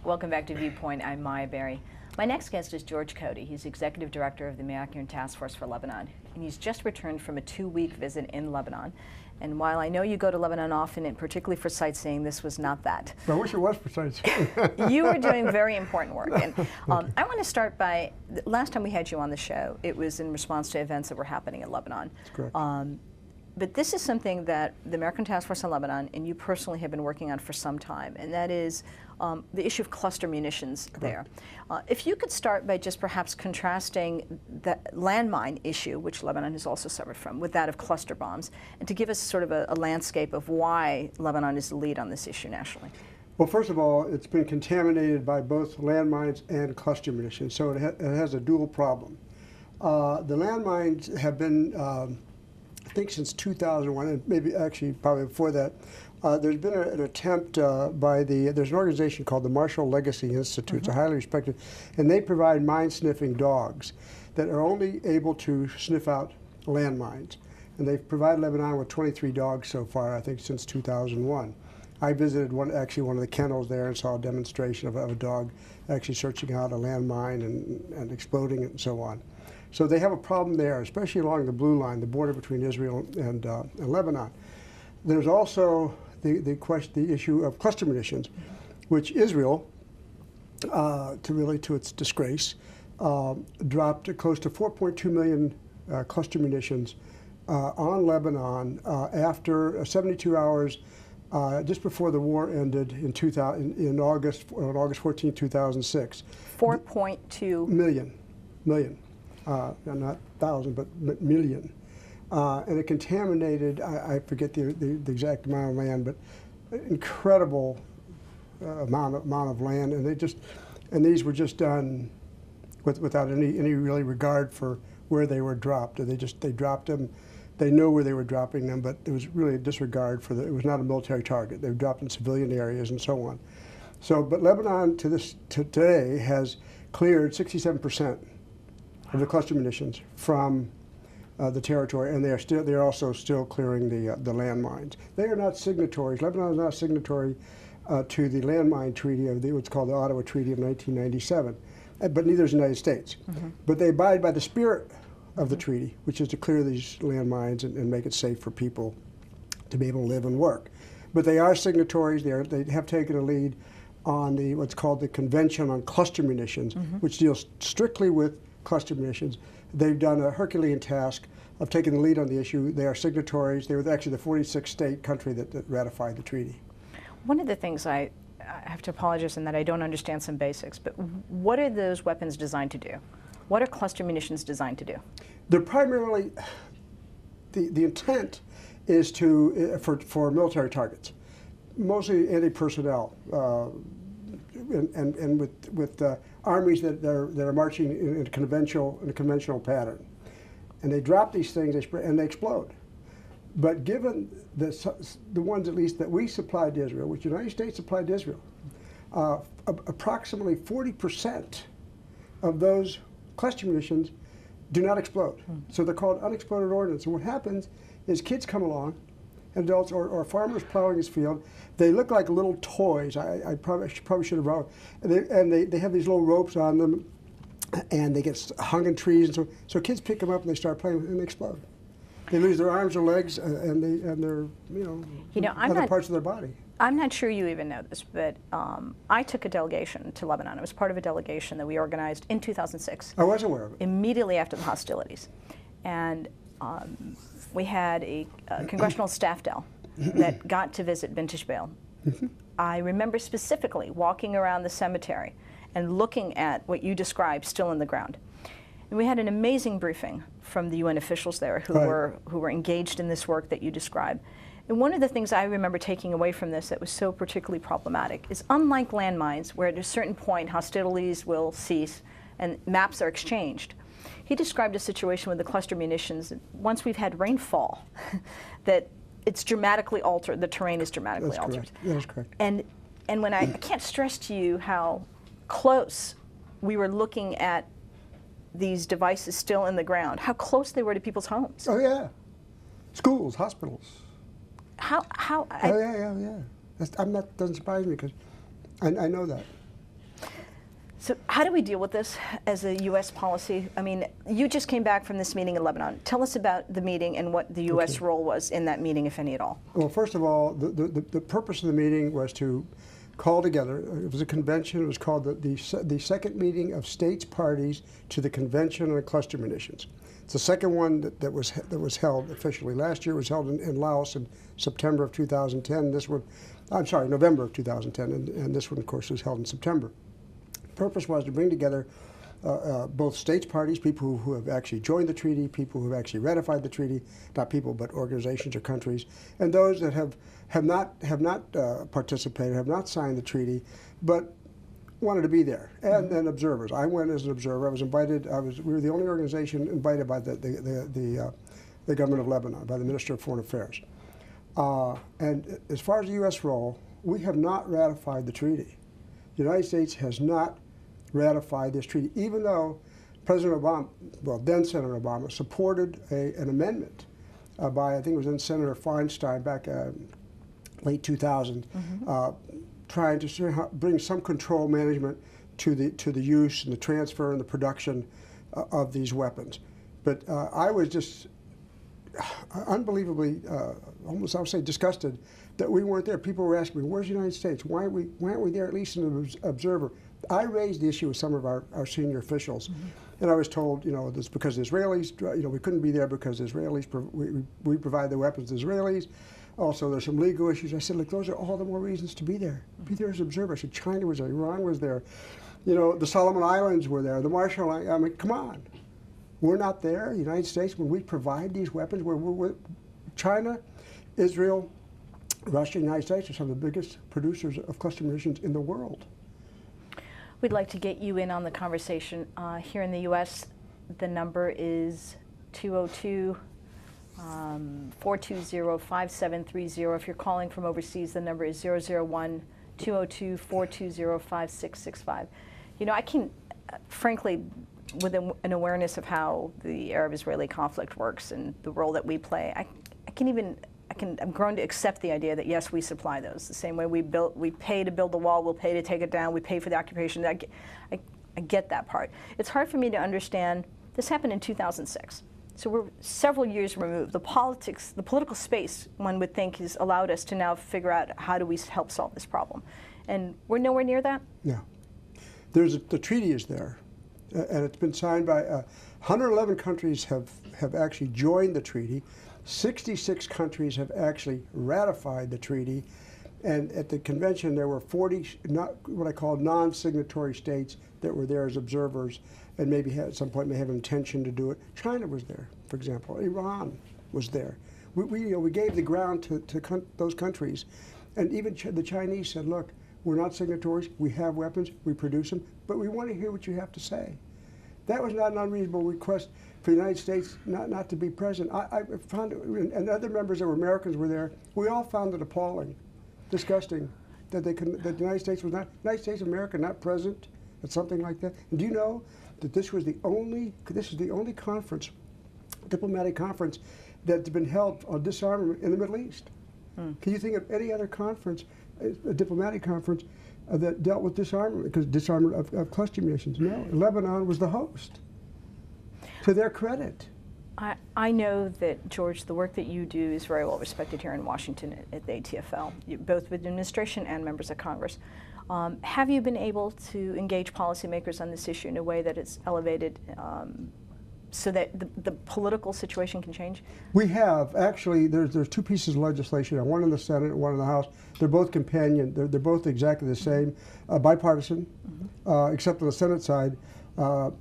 Welcome back to Viewpoint. I'm Maya Berry. My next guest is George Cody. He's Executive Director of the American Task Force for Lebanon. And he's just returned from a 2-week visit in Lebanon. And while I know you go to Lebanon often, and particularly for sightseeing, this was not that. I wish it was for sightseeing. You were doing very important work. And I want to start by, last time we had you on the show, it was in response to events that were happening in Lebanon. That's correct. But this is something that the American Task Force in Lebanon and you personally have been working on for some time, and that is the issue of cluster munitions there. If you could start by just perhaps contrasting the landmine issue, which Lebanon has also suffered from, with that of cluster bombs, and to give us sort of a landscape of why Lebanon is the lead on this issue nationally. Well, first of all, it's been contaminated by both landmines and cluster munitions, so it has a dual problem. The landmines have been I think since 2001, and maybe actually probably before that, there's been an attempt by there's an organization called the Marshall Legacy Institute, it's a highly respected, and they provide mine-sniffing dogs that are only able to sniff out landmines. And they've provided Lebanon with 23 dogs so far, I think since 2001. I visited one of the kennels there and saw a demonstration of a dog actually searching out a landmine and exploding it and so on. So they have a problem there, especially along the blue line, the border between Israel and Lebanon. There's also the issue of cluster munitions, which Israel, to its disgrace, dropped close to 4.2 million cluster munitions on Lebanon after 72 hours just before the war ended in August 14, 2006. 4.2 million. Not thousand, but million. And it contaminated, I forget the exact amount of land, but incredible amount of land. And these were just done without any really regard for where they were dropped. They dropped them. They know where they were dropping them, but it was really a disregard for it was not a military target. They were dropped in civilian areas and so on. So, but Lebanon to today has cleared 67% of the cluster munitions from the territory, and they're also still clearing the landmines. They are not signatories. Lebanon is not signatory to the landmine treaty of what's called the Ottawa Treaty of 1997, but neither is the United States. But they abide by the spirit of the treaty, which is to clear these landmines and make it safe for people to be able to live and work. But they are signatories. They have taken a lead on what's called the Convention on Cluster Munitions, which deals strictly with cluster munitions. They've done a Herculean task of taking the lead on the issue. They are signatories. They were actually the 46th state country that ratified the treaty. One of the things I have to apologize in that I don't understand some basics, but what are those weapons designed to do? What are cluster munitions designed to do? They're primarily, the intent is for military targets, mostly anti-personnel, and with armies that are marching in a conventional pattern, and they drop these things and they explode. But given the ones at least that we supplied to Israel, which the United States supplied to Israel, approximately 40% of those cluster munitions do not explode. So they're called unexploded ordnance. And what happens is kids come along, adults or farmers plowing his field. They look like little toys. I probably should have brought them. And they have these little ropes on them, and they get hung in trees. And so kids pick them up and they start playing and they explode. They lose their arms or legs and their other parts of their body. I'm not sure you even know this, but I took a delegation to Lebanon. I was part of a delegation that we organized in 2006. I was aware of it. Immediately after the hostilities. And we had a congressional staff del that got to visit Bint Jbeil. I remember specifically walking around the cemetery and looking at what you described still in the ground. And we had an amazing briefing from the UN officials there who were engaged in this work that you described. And one of the things I remember taking away from this that was so particularly problematic is, unlike landmines, where at a certain point hostilities will cease and maps are exchanged, he described a situation with the cluster munitions. Once we've had rainfall, that it's dramatically altered. The terrain is dramatically altered. That's correct. And when I can't stress to you how close we were looking at these devices still in the ground, how close they were to people's homes. Oh yeah, schools, hospitals. How? Yeah. Doesn't surprise me because I know that. So how do we deal with this as a U.S. policy? I mean, you just came back from this meeting in Lebanon. Tell us about the meeting and what the U.S. role was in that meeting, if any at all. Well, first of all, the purpose of the meeting was to call together. It was a convention. It was called the second meeting of states parties to the Convention on Cluster Munitions. It's the second one that was held officially. Last year it was held in Laos in September of 2010. This one, I'm sorry, November of 2010, and this one, of course, was held in September. The purpose was to bring together both states parties, people who have actually joined the treaty, people who have actually ratified the treaty, not people but organizations or countries, and those that have not participated, have not signed the treaty, but wanted to be there, and then observers. I went as an observer. I was invited. We were the only organization invited by the government of Lebanon, by the Minister of Foreign Affairs. And as far as the U.S. role, we have not ratified the treaty. The United States has not ratified this treaty, even though President Obama, well, then Senator Obama, supported an amendment by, I think it was then Senator Feinstein back late 2000, trying to bring some control management to the use and the transfer and the production of these weapons. But I was just unbelievably, almost I would say disgusted that we weren't there. People were asking me, "Where's the United States? Why aren't we there at least as an observer?" I raised the issue with some of our senior officials, and I was told, it's because the Israelis, we couldn't be there because the Israelis, we provide the weapons to the Israelis. Also, there's some legal issues. I said, look, those are all the more reasons to be there. Be there as an observer. I said, China was there, Iran was there, the Solomon Islands were there, the Marshall Islands. I mean, come on. We're not there, the United States, when we provide these weapons. China, Israel, Russia, and the United States are some of the biggest producers of cluster munitions in the world. We'd like to get you in on the conversation. Here in the U.S., the number is 202 420-5730. If you're calling from overseas, the number is 001-202-420-5665. I can, frankly, with an awareness of how the Arab-Israeli conflict works and the role that we play, I'm grown to accept the idea that yes, we supply those. The same way we pay to build the wall, we'll pay to take it down, we pay for the occupation. I get that part. It's hard for me to understand. This happened in 2006. So we're several years removed. The political space, one would think, has allowed us to now figure out how do we help solve this problem. And we're nowhere near that? Yeah. The treaty is there, and it's been signed by 111 countries have actually joined the treaty. 66 countries have actually ratified the treaty. And at the convention, there were 40, what I call non-signatory states that were there as observers, and maybe at some point may have intention to do it. China was there, for example. Iran was there. We gave the ground to those countries. And even the Chinese said, look, we're not signatories, we have weapons, we produce them, but we want to hear what you have to say. That was not an unreasonable request for the United States not to be present. I found it, and other members that were Americans were there, we all found it appalling, disgusting, that the United States was not, United States of America not present at something like that. And do you know that this is the only conference, diplomatic conference, that's been held on disarmament in the Middle East? Can you think of any other conference, a diplomatic conference, that dealt with disarmament, because disarmament of cluster munitions? No, Lebanon was the host, to their credit. I know that, George, the work that you do is very well respected here in Washington at the ATFL, both with the administration and members of Congress. Have you been able to engage policymakers on this issue in a way that it's elevated so that the political situation can change? We have. Actually, there's two pieces of legislation, one in the Senate and one in the House. They're both companion. They're both exactly the same, bipartisan, except on the Senate side.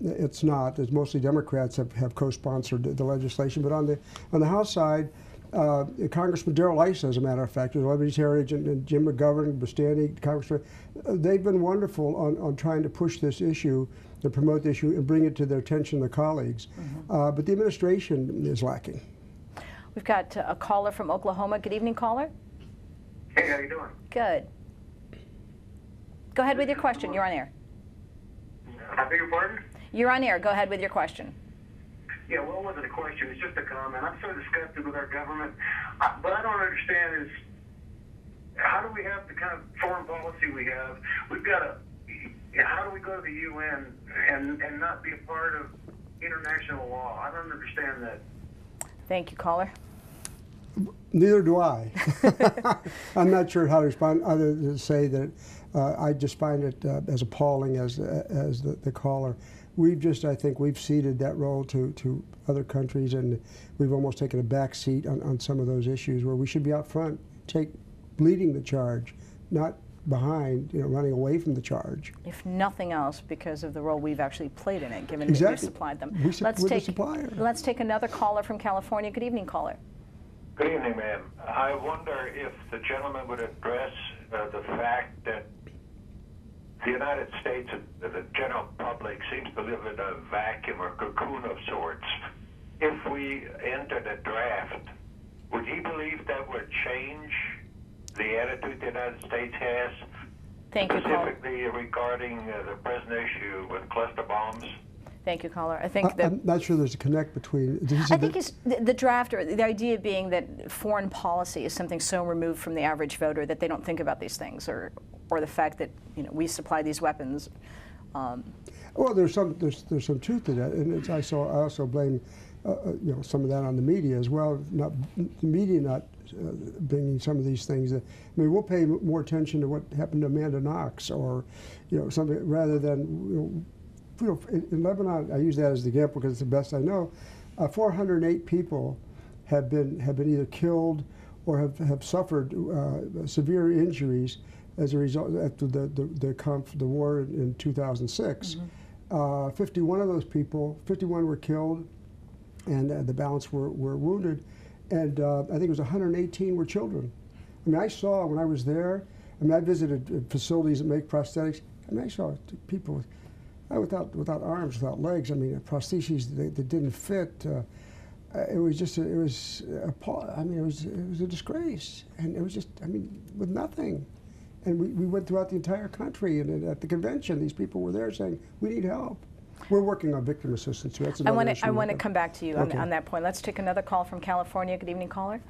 It's not. It's mostly Democrats have co-sponsored the legislation. But on the House side, Congressman Darrell Issa, as a matter of fact, the Lebanese Heritage, and Jim McGovern, Bastani, Congressman, they've been wonderful on trying to push this issue, to promote the issue, and bring it to their attention, the colleagues. But the administration is lacking. We've got a caller from Oklahoma. Good evening, caller. Hey, how you doing? Good. Go ahead with your question. You're on air. I beg your pardon? You're on air. Go ahead with your question. Yeah, well, it wasn't a question. It's just a comment. I'm so disgusted with our government. What I don't understand is, how do we have the kind of foreign policy we have? We've got how do we go to the UN and not be a part of international law? I don't understand that. Thank you, caller. Neither do I. I'm not sure how to respond other than to say that I just find it as appalling as the caller. I think we've ceded that role to other countries, and we've almost taken a back seat on some of those issues where we should be out front, leading the charge, not behind, running away from the charge. If nothing else, because of the role we've actually played in it, given Exactly. that we supplied them. We're the supplier. Let's take another caller from California. Good evening, caller. Good evening, ma'am. I wonder if the gentleman would address the fact that the United States, the general public, seems to live in a vacuum or cocoon of sorts. If we entered a draft, would he believe that would change the attitude the United States has? Thank you, caller. Specifically regarding the present issue with cluster bombs? Thank you, caller. I think that I'm not sure there's a connect between. I think the draft, or the idea being that foreign policy is something so removed from the average voter that they don't think about these things, or the fact that we supply these weapons. Well, there's some truth to that, and I also blame some of that on the media as well. The media not bringing some of these things. We'll pay more attention to what happened to Amanda Knox, or something, rather than in Lebanon. I use that as the example because it's the best I know. 408 people have been either killed or have suffered severe injuries as a result after the war in 2006. 51 of those people, 51 were killed, and the balance were wounded, and I think it was 118 were children. I saw when I was there. I visited facilities that make prosthetics. I saw people without arms, without legs. Prostheses that didn't fit. It was a disgrace, and it was just, with nothing. And we went throughout the entire country, and at the convention, these people were there saying, we need help. We're working on victim assistance too. That's another issue. I want to come back to you on that point. Let's take another call from California. Good evening, caller.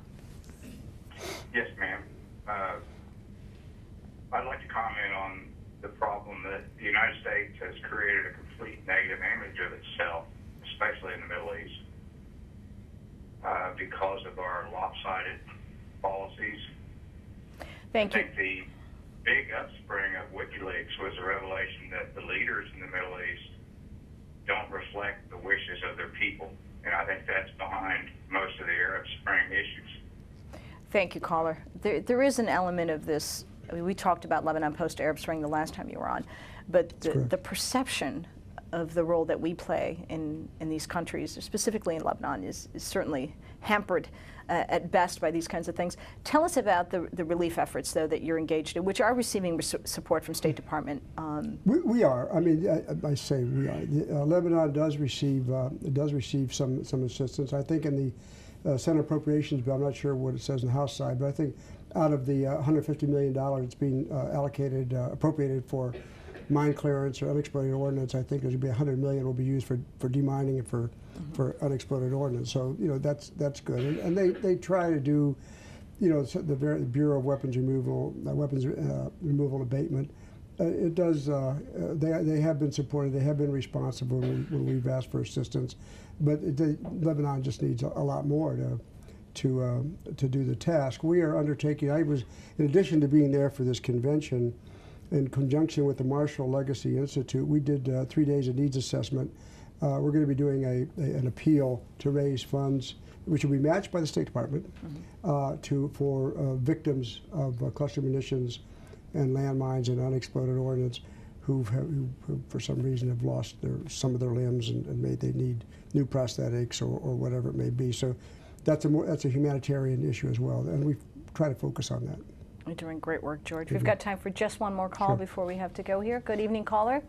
Yes, ma'am. I'd like to comment on the problem that the United States has created a complete negative image of itself, especially in the Middle East, because of our lopsided policies. Thank you. I think the big upspring of WikiLeaks was a revelation that the leaders in the Middle East don't reflect the wishes of their people, and I think that's behind most of the Arab Spring issues. Thank you, caller. There is an element of this. We talked about Lebanon post-Arab Spring the last time you were on, but the perception of the role that we play in these countries, specifically in Lebanon, is certainly hampered at best by these kinds of things. Tell us about the relief efforts, though, that you're engaged in, which are receiving support from State Department. We are. I say we are. Lebanon does receive some assistance. I think in the Senate Appropriations bill, I'm not sure what it says in the House side, but I think out of the $150 million that's being appropriated for mine clearance or unexploded ordnance, I think there's going to be $100 million will be used for demining and for unexploded ordnance. So that's good, and they try to do, the Bureau of Weapons Removal, Removal and Abatement. It does. They have been supportive. They have been responsible when we've asked for assistance, but Lebanon just needs a lot more to do the task. We are undertaking. I was, in addition to being there for this convention, in conjunction with the Marshall Legacy Institute, we did 3 days of needs assessment. We're going to be doing an appeal to raise funds, which will be matched by the State Department, for victims of cluster munitions and landmines and unexploded ordnance who for some reason have lost some of their limbs and they need new prosthetics or whatever it may be. So that's a humanitarian issue as well, and we try to focus on that. You're doing great work, George. We've got time for just one more call before we have to go here. Good evening, caller.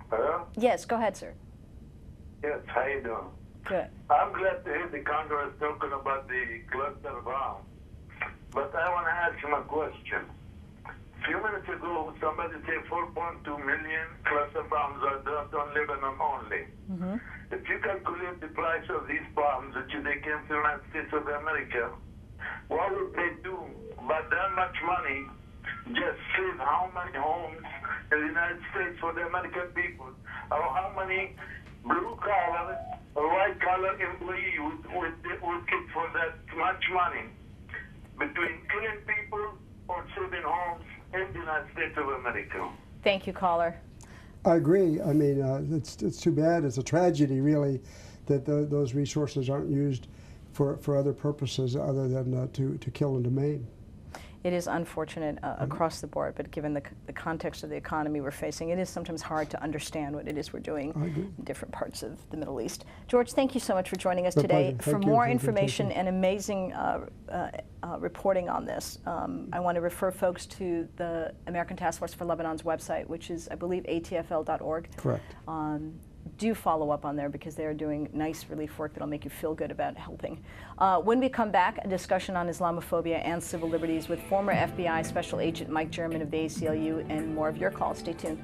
Hello? Yes, go ahead, sir. Yes, how you doing? Good. I'm glad to hear the Congress talking about the cluster bomb. But I want to ask him a question. A few minutes ago, somebody said 4.2 million cluster bombs are dropped on Lebanon only. If you calculate the price of these bombs that they came to the United States of America, what would they do by that much money? Just save how many homes in the United States for the American people. How many blue collar or white collar employee would get for that much money between killing people or saving homes in the United States of America? Thank you, caller. I agree. I mean, it's too bad. It's a tragedy, really, that those resources aren't used for other purposes other than to kill and to maim. It is unfortunate across the board, but given the context of the economy we're facing, it is sometimes hard to understand what it is we're doing in different parts of the Middle East. George, thank you so much for joining us today. For more information and amazing reporting on this, I want to refer folks to the American Task Force for Lebanon's website, which is, I believe, atfl.org. Correct. Do follow up on there because they are doing nice relief work that'll make you feel good about helping. When we come back, a discussion on Islamophobia and civil liberties with former FBI Special Agent Mike German of the ACLU and more of your calls. Stay tuned.